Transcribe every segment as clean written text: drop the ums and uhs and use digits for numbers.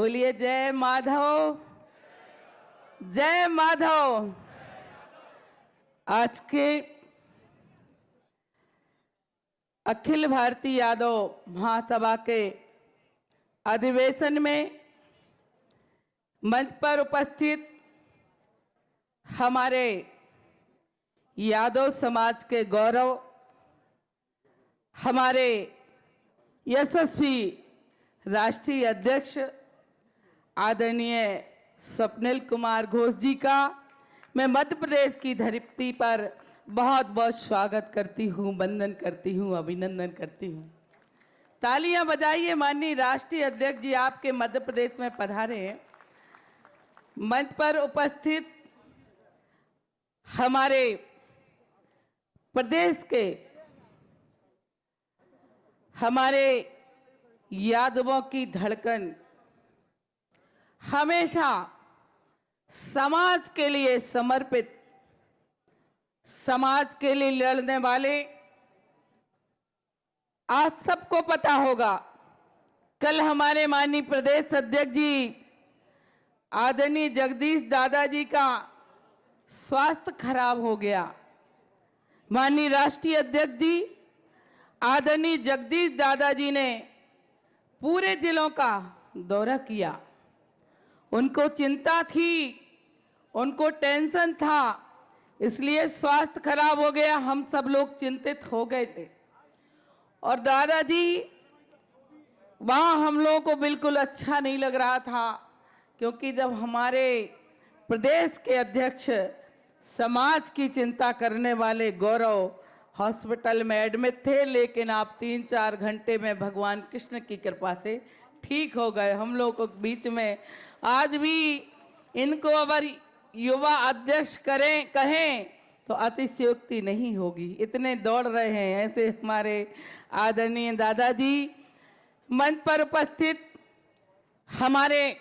बोलिए जय माधव, जय माधव। आज के अखिल भारतीय यादव महासभा के अधिवेशन में मंच पर उपस्थित हमारे यादव समाज के गौरव, हमारे यशस्वी राष्ट्रीय अध्यक्ष आदरणीय स्वप्निल कुमार घोष जी का मैं मध्य प्रदेश की धरती पर बहुत बहुत स्वागत करती हूँ, वंदन करती हूँ, अभिनंदन करती हूँ। तालियां बजाइए। माननीय राष्ट्रीय अध्यक्ष जी आपके मध्य प्रदेश में पधारे हैं। मंच पर उपस्थित हमारे प्रदेश के हमारे यादवों की धड़कन, हमेशा समाज के लिए समर्पित, समाज के लिए लड़ने वाले, आज सबको पता होगा कल हमारे माननीय प्रदेश अध्यक्ष जी आदरणीय जगदीश दादाजी का स्वास्थ्य खराब हो गया। माननीय राष्ट्रीय अध्यक्ष जी आदरणीय जगदीश दादाजी ने पूरे जिलों का दौरा किया। उनको चिंता थी, उनको टेंशन था, इसलिए स्वास्थ्य खराब हो गया। हम सब लोग चिंतित हो गए थे और दादाजी वहाँ हम लोगों को बिल्कुल अच्छा नहीं लग रहा था, क्योंकि जब हमारे प्रदेश के अध्यक्ष समाज की चिंता करने वाले गौरव हॉस्पिटल में एडमिट थे, लेकिन आप 3-4 घंटे में भगवान कृष्ण की कृपा से ठीक हो गए। हम लोगों को बीच में आज भी इनको अगर युवा अध्यक्ष कहें तो अतिशयोक्ति नहीं होगी, इतने दौड़ रहे हैं। ऐसे हमारे आदरणीय दादाजी, मंच पर उपस्थित हमारे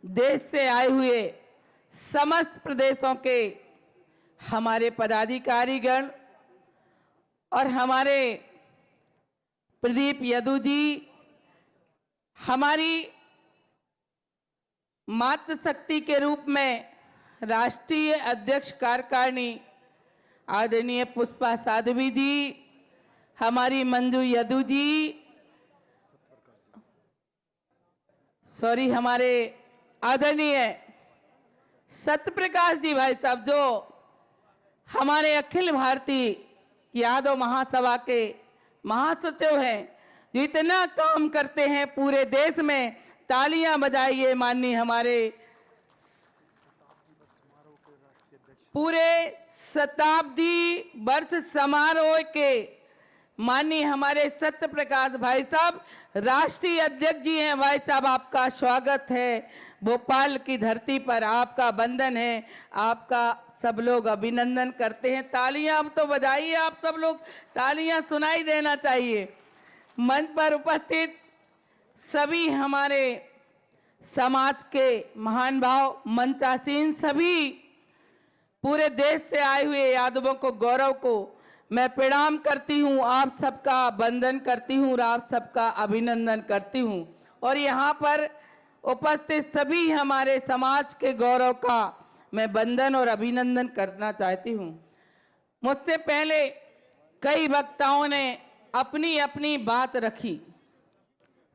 देश से आए हुए समस्त प्रदेशों के हमारे पदाधिकारीगण और हमारे प्रदीप यदु जी, हमारी मातृशक्ति के रूप में राष्ट्रीय अध्यक्ष कार्यकारिणी आदरणीय पुष्पा साध्वी जी, हमारी मंजू यदु जी, हमारे आदरणीय सत्यप्रकाश जी भाई साहब, जो हमारे अखिल भारतीय यादव महासभा के महासचिव हैं, जो इतना काम करते हैं पूरे देश में। तालियां बजाइए। माननीय हमारे पूरे शताब्दी वर्ष समारोह के माननीय हमारे सत्य प्रकाश भाई साहब राष्ट्रीय अध्यक्ष जी हैं। भाई साहब आपका स्वागत है भोपाल की धरती पर, आपका वंदन है, आपका सब लोग अभिनंदन करते हैं। तालियां अब तो बजाइए, आप सब लोग तालियां सुनाई देना चाहिए। मंच पर उपस्थित सभी हमारे समाज के महान भाव, मंचासीन सभी पूरे देश से आए हुए यादवों को, गौरव को मैं प्रणाम करती हूँ, आप सबका वंदन करती हूँ और आप सबका अभिनंदन करती हूँ। और यहाँ पर उपस्थित सभी हमारे समाज के गौरव का मैं वंदन और अभिनंदन करना चाहती हूँ। मुझसे पहले कई वक्ताओं ने अपनी अपनी बात रखी,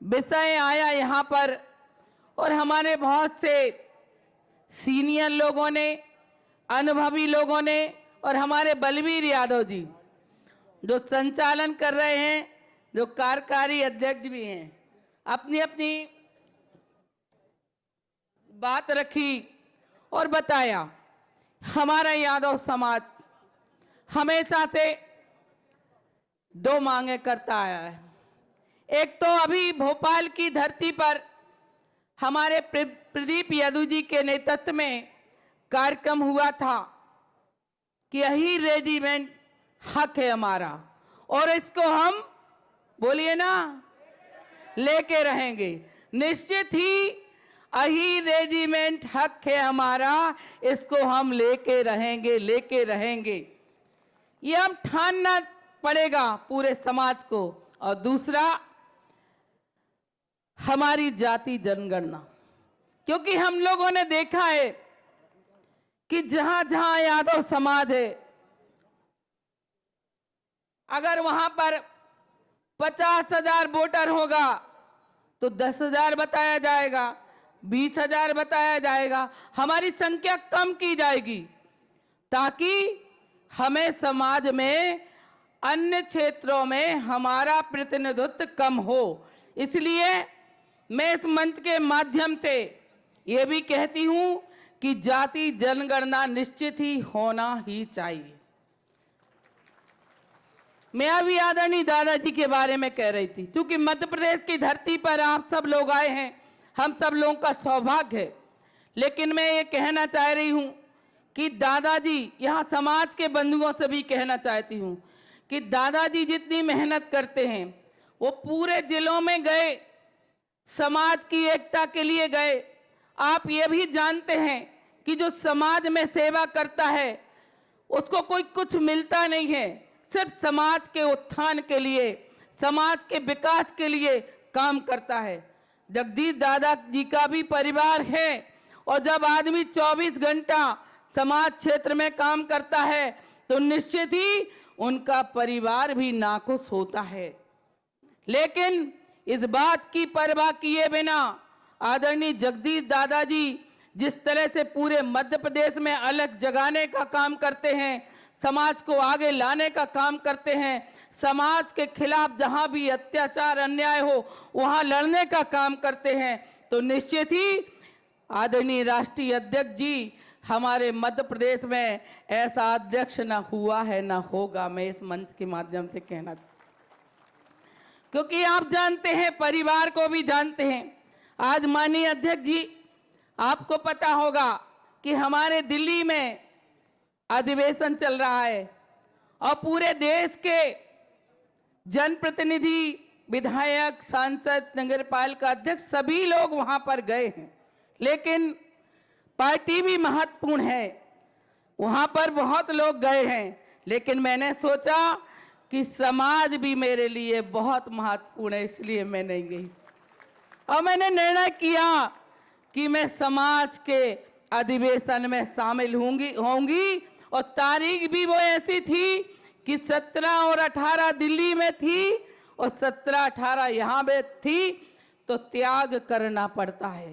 विषय आया यहाँ पर, और हमारे बहुत से सीनियर लोगों ने, अनुभवी लोगों ने, और हमारे बलवीर यादव जी जो संचालन कर रहे हैं, जो कार्यकारी अध्यक्ष भी हैं, अपनी अपनी बात रखी और बताया। हमारा यादव समाज हमेशा से 2 मांगे करता आया है। एक तो अभी भोपाल की धरती पर हमारे प्रदीप यदु जी के नेतृत्व में कार्यक्रम हुआ था कि यही रेजिमेंट हक है हमारा, और इसको हम बोलिए ना लेके रहेंगे। निश्चित ही यही रेजिमेंट हक है हमारा, इसको हम लेके रहेंगे, लेके रहेंगे। ये हम ठानना पड़ेगा पूरे समाज को। और दूसरा, हमारी जाति जनगणना, क्योंकि हम लोगों ने देखा है कि जहां जहां यादव समाज है, अगर वहां पर 50,000 वोटर होगा तो 10,000 बताया जाएगा, 20,000 बताया जाएगा, हमारी संख्या कम की जाएगी ताकि हमें समाज में अन्य क्षेत्रों में हमारा प्रतिनिधित्व कम हो। इसलिए मैं इस मंच के माध्यम से ये भी कहती हूं कि जाति जनगणना निश्चित ही होना ही चाहिए। मैं अभी आदरणीय दादाजी के बारे में कह रही थी, क्योंकि मध्य प्रदेश की धरती पर आप सब लोग आए हैं, हम सब लोगों का सौभाग्य है। लेकिन मैं ये कहना चाह रही हूं कि दादाजी, यहाँ समाज के बंधुओं से भी कहना चाहती हूं कि दादाजी जितनी मेहनत करते हैं, वो पूरे जिलों में गए, समाज की एकता के लिए गए। आप ये भी जानते हैं कि जो समाज में सेवा करता है उसको कोई कुछ मिलता नहीं है, सिर्फ समाज के उत्थान के लिए, समाज के विकास के लिए काम करता है। जगदीश दादा जी का भी परिवार है, और जब आदमी 24 घंटा समाज क्षेत्र में काम करता है तो निश्चित ही उनका परिवार भी नाखुश होता है। लेकिन इस बात की परवाह किए बिना आदरणीय जगदीश दादाजी जिस तरह से पूरे मध्य प्रदेश में अलग जगाने का काम करते हैं, समाज को आगे लाने का काम करते हैं, समाज के खिलाफ जहां भी अत्याचार अन्याय हो वहां लड़ने का काम करते हैं, तो निश्चित ही आदरणीय राष्ट्रीय अध्यक्ष जी, हमारे मध्य प्रदेश में ऐसा अध्यक्ष ना हुआ है ना होगा। मैं इस मंच के माध्यम से कहना, क्योंकि आप जानते हैं, परिवार को भी जानते हैं। आज माननीय अध्यक्ष जी, आपको पता होगा कि हमारे दिल्ली में अधिवेशन चल रहा है और पूरे देश के जनप्रतिनिधि, विधायक, सांसद, नगरपालिका अध्यक्ष सभी लोग वहां पर गए हैं। लेकिन पार्टी भी महत्वपूर्ण है, वहां पर बहुत लोग गए हैं, लेकिन मैंने सोचा कि समाज भी मेरे लिए बहुत महत्वपूर्ण है, इसलिए मैं नहीं गई। और मैंने निर्णय किया कि मैं समाज के अधिवेशन में शामिल होंगी और तारीख भी वो ऐसी थी कि 17 और 18 दिल्ली में थी और 17-18 यहाँ पे थी। तो त्याग करना पड़ता है,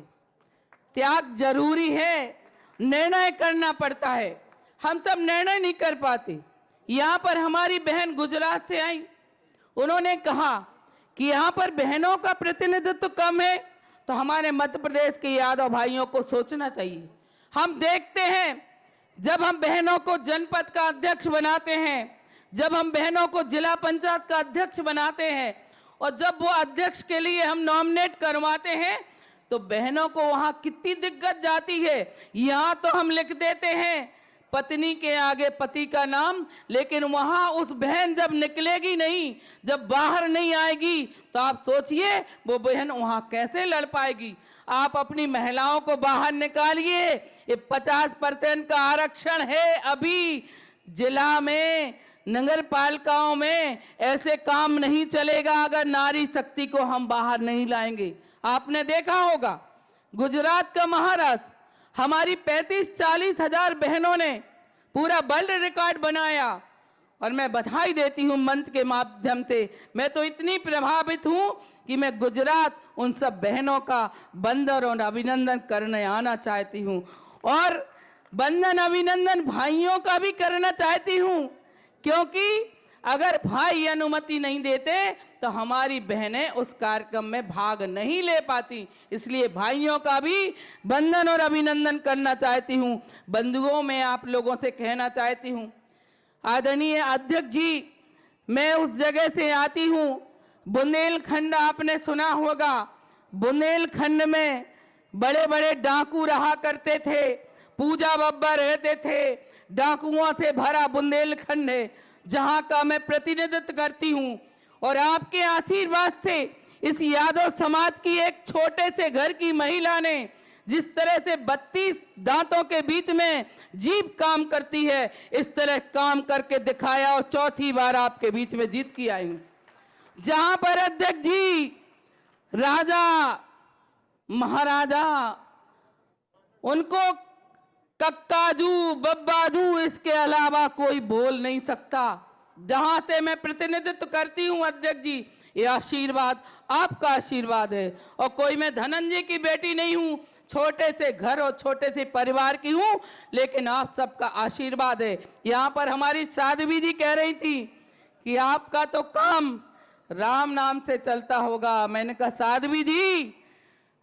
त्याग जरूरी है, निर्णय करना पड़ता है। हम सब निर्णय नहीं कर पाते। यहाँ पर हमारी बहन गुजरात से आई, उन्होंने कहा कि यहाँ पर बहनों का प्रतिनिधित्व कम है, तो हमारे मध्य प्रदेश के यादव भाइयों को सोचना चाहिए। हम देखते हैं, जब हम बहनों को जनपद का अध्यक्ष बनाते हैं, जब हम बहनों को जिला पंचायत का अध्यक्ष बनाते हैं और जब वो अध्यक्ष के लिए हम नॉमिनेट करवाते हैं, तो बहनों को वहां कितनी दिक्कत जाती है। यहाँ तो हम लिख देते हैं पत्नी के आगे पति का नाम, लेकिन वहां उस बहन जब निकलेगी नहीं, जब बाहर नहीं आएगी, तो आप सोचिए वो बहन वहां कैसे लड़ पाएगी। आप अपनी महिलाओं को बाहर निकालिए। ये 50% का आरक्षण है अभी जिला में, नगर पालिकाओं में। ऐसे काम नहीं चलेगा अगर नारी शक्ति को हम बाहर नहीं लाएंगे। आपने देखा होगा गुजरात का महाराष्ट्र, हमारी 35-40 हजार बहनों ने पूरा वर्ल्ड रिकॉर्ड बनाया, और मैं बधाई देती हूं मंच के माध्यम से। मैं तो इतनी प्रभावित हूं कि मैं गुजरात उन सब बहनों का वंदन और अभिनंदन करने आना चाहती हूं, और वंदन अभिनंदन भाइयों का भी करना चाहती हूं, क्योंकि अगर भाई अनुमति नहीं देते तो हमारी बहनें उस कार्यक्रम में भाग नहीं ले पाती। इसलिए भाइयों का भी वंदन और अभिनंदन करना चाहती हूं। बंधुओं, मैं आप लोगों से कहना चाहती हूं, आदरणीय अध्यक्ष जी, मैं उस जगह से आती हूं, बुंदेलखंड, आपने सुना होगा। बुंदेलखंड में बड़े बड़े डाकू रहा करते थे, पूजा बब्बर रहते थे, डाकुओं से भरा बुंदेलखंड है जहां का मैं प्रतिनिधित्व करती हूं। और आपके आशीर्वाद से इस यादव समाज की एक छोटे से घर की महिला ने जिस तरह से 32 दांतों के बीच में जीभ काम करती है, इस तरह काम करके दिखाया और चौथी बार आपके बीच में जीत की आई हूं। जहां पर अध्यक्ष जी राजा महाराजा, उनको कक्काजू बब्बाजू इसके अलावा कोई बोल नहीं सकता। जहां से मैं प्रतिनिधित्व करती हूं अध्यक्ष जी, ये आशीर्वाद आपका आशीर्वाद है। और कोई मैं धनंजय की बेटी नहीं हूं, छोटे से घर और छोटे से परिवार की हूं, लेकिन आप सबका आशीर्वाद है। यहाँ पर हमारी साध्वी जी कह रही थी कि आपका तो काम राम नाम से चलता होगा। मैंने कहा साध्वी जी,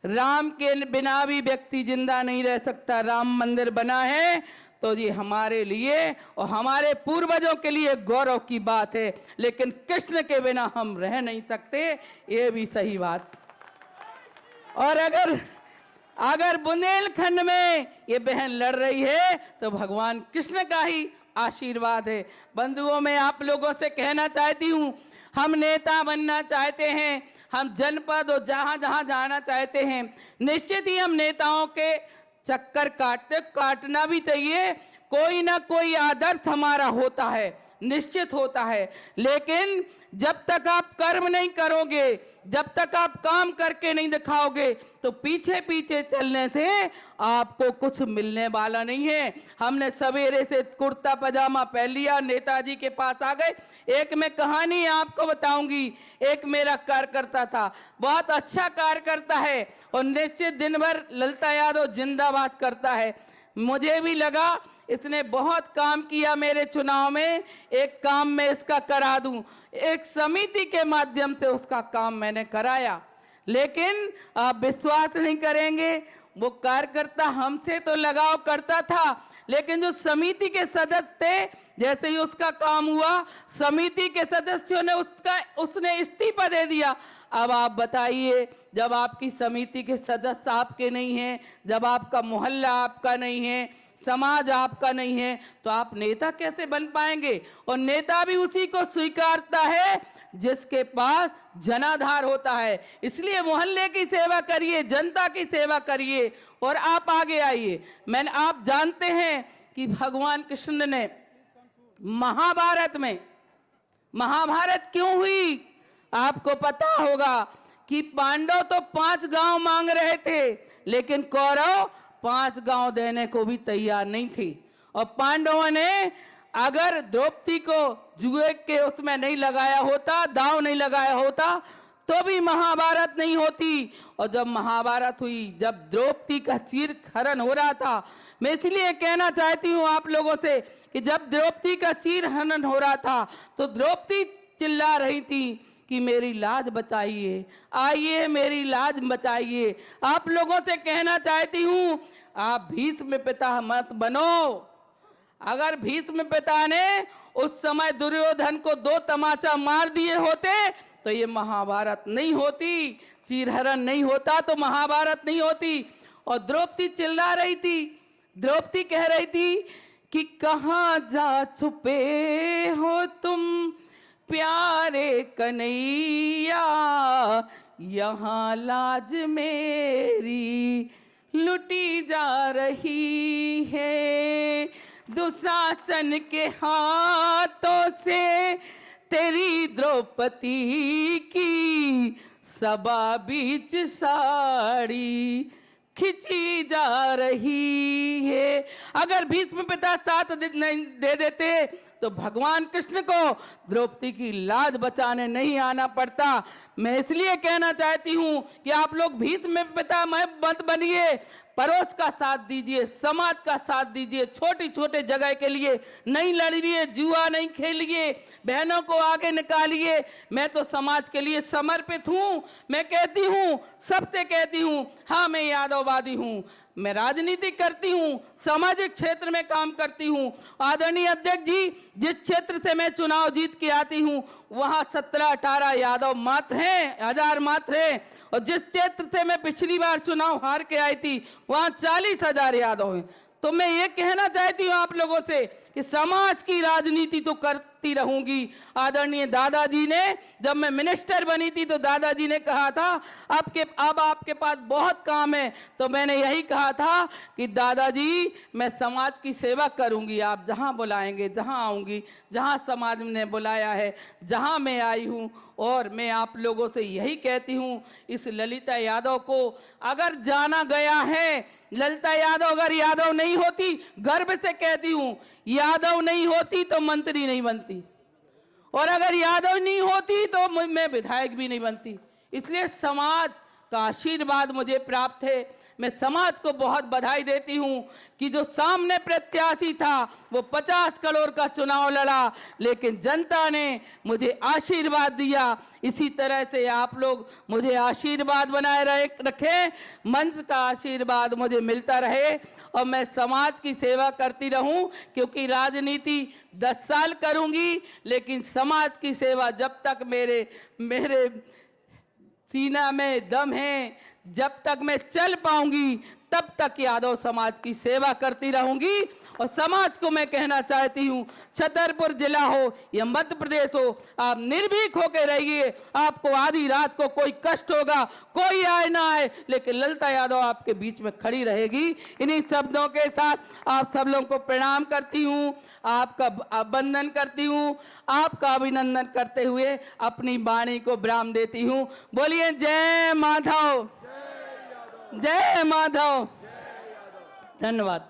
राम के बिना भी व्यक्ति जिंदा नहीं रह सकता। राम मंदिर बना है तो जी हमारे लिए और हमारे पूर्वजों के लिए गौरव की बात है, लेकिन कृष्ण के बिना हम रह नहीं सकते, ये भी सही बात। और अगर बुंदेलखंड में ये बहन लड़ रही है तो भगवान कृष्ण का ही आशीर्वाद है। बंधुओं, मैं आप लोगों से कहना चाहती हूँ, हम नेता बनना चाहते हैं, हम जनपद और जहां जहां जाना चाहते हैं, निश्चित ही हम नेताओं के चक्कर काटना भी चाहिए। कोई ना कोई आदर्श हमारा होता है, निश्चित होता है, लेकिन जब तक आप कर्म नहीं करोगे, जब तक आप काम करके नहीं दिखाओगे, तो पीछे पीछे चलने से आपको कुछ मिलने वाला नहीं है। हमने सवेरे से कुर्ता पजामा पहन लिया, नेताजी के पास आ गए। एक मैं कहानी आपको बताऊंगी। एक मेरा कार्यकर्ता था, बहुत अच्छा कार्यकर्ता है और निश्चित दिन भर ललिता यादव जिंदाबाद करता है। मुझे भी लगा इसने बहुत काम किया मेरे चुनाव में, एक काम मैं इसका करा दूं। एक समिति के माध्यम से उसका काम मैंने कराया, लेकिन आप विश्वास नहीं करेंगे, वो कार्यकर्ता हमसे तो लगाव करता था, लेकिन जो समिति के सदस्य थे, जैसे ही उसका काम हुआ, समिति के सदस्यों ने उसने इस्तीफा दे दिया। अब आप बताइए, जब आपकी समिति के सदस्य आपके नहीं हैं, जब आपका मोहल्ला आपका नहीं है, समाज आपका नहीं है, तो आप नेता कैसे बन पाएंगे? और नेता भी उसी को स्वीकारता है जिसके पास जनाधार होता है। इसलिए मोहल्ले की सेवा करिए, जनता की सेवा करिए और आप आगे आइए। आप जानते हैं कि भगवान कृष्ण ने महाभारत क्यों हुई? आपको पता होगा कि पांडव तो 5 गांव मांग रहे थे, लेकिन कौरव 5 गांव देने को भी तैयार नहीं थी। और पांडवों ने अगर द्रौपदी को जुए के उसमें नहीं लगाया होता, दांव नहीं लगाया होता, तो भी महाभारत नहीं होती। और जब महाभारत हुई, जब द्रौपदी का चीर हरण हो रहा था, मैं इसलिए कहना चाहती हूँ आप लोगों से कि जब द्रौपदी का चीर हरण हो रहा था, तो द्रौपदी चिल्ला रही थी कि मेरी लाज बचाइए, आइए मेरी लाज बचाइए। आप लोगों से कहना चाहती हूँ, आप भीष्म पिता मत बनो। अगर भीष्म पिता ने उस समय दुर्योधन को 2 तमाचा मार दिए होते तो ये महाभारत नहीं होती, चीरहरण नहीं होता तो महाभारत नहीं होती। और द्रौपदी चिल्ला रही थी, द्रौपदी कह रही थी कि कहाँ जा छुपे हो तुम प्यारे कन्हैया, यहाँ लाज मेरी लुटी जा रही है, दुशासन के हाथों से तेरी द्रौपदी की सभा बीच साड़ी खिंची जा रही है। अगर भीष्म पिता साथ नहीं दे देते तो भगवान कृष्ण को द्रौपदी की लाज बचाने नहीं आना पड़ता। मैं इसलिए कहना चाहती हूं कि आप लोग भीष्म पिता मत बनिए, पड़ोस का साथ दीजिए, समाज का साथ दीजिए, छोटी छोटे जगह के लिए नहीं लड़िए, जुआ नहीं खेलिए, बहनों को आगे निकालिए। मैं तो समाज के लिए समर्पित हूं। मैं कहती हूं, सबसे कहती हूं, हाँ मैं यादववादी हूं, मैं राजनीति करती हूं, सामाजिक क्षेत्र में काम करती हूं। आदरणीय अध्यक्ष जी, जिस क्षेत्र से मैं चुनाव जीत के आती हूं वहां 17-18 यादव मात्र हैं, 1000 मात्र हैं। और जिस क्षेत्र से मैं पिछली बार चुनाव हार के आई थी वहां 40,000 यादव हैं। तो मैं ये कहना चाहती हूँ आप लोगों से कि समाज की राजनीति तो करती रहूंगी। आदरणीय दादाजी ने, जब मैं मिनिस्टर बनी थी तो दादाजी ने कहा था अब आपके पास बहुत काम है, तो मैंने यही कहा था कि दादाजी मैं समाज की सेवा करूंगी, आप जहां बुलाएंगे जहां आऊंगी, जहां समाज ने बुलाया है जहां मैं आई हूं। और मैं आप लोगों से यही कहती हूं, इस ललिता यादव को अगर जाना गया है, ललिता यादव अगर यादव नहीं होती, गर्व से कहती हूं, यादव नहीं होती तो मंत्री नहीं बनती, और अगर यादव नहीं होती तो मैं विधायक भी नहीं बनती। इसलिए समाज का आशीर्वाद मुझे प्राप्त है। मैं समाज को बहुत बधाई देती हूं कि जो सामने प्रत्याशी था वो 50 करोड़ का चुनाव लड़ा, लेकिन जनता ने मुझे आशीर्वाद दिया। इसी तरह से आप लोग मुझे आशीर्वाद बनाए रखें, मंच का आशीर्वाद मुझे मिलता रहे और मैं समाज की सेवा करती रहूं, क्योंकि राजनीति 10 साल करूंगी, लेकिन समाज की सेवा जब तक मेरे सीना में दम है, जब तक मैं चल पाऊंगी तब तक यादव समाज की सेवा करती रहूंगी। और समाज को मैं कहना चाहती हूं, छतरपुर जिला हो या मध्य प्रदेश हो, आप निर्भीक होकर रहिए। आपको आधी रात को कोई कष्ट होगा, कोई आए ना आए, लेकिन ललिता यादव आपके बीच में खड़ी रहेगी। इन्हीं शब्दों के साथ आप सब लोगों को प्रणाम करती हूं, आपका वंदन करती हूं, आपका अभिनंदन करते हुए अपनी वाणी को विराम देती हूं। बोलिए जय माधव, जय माधव। धन्यवाद।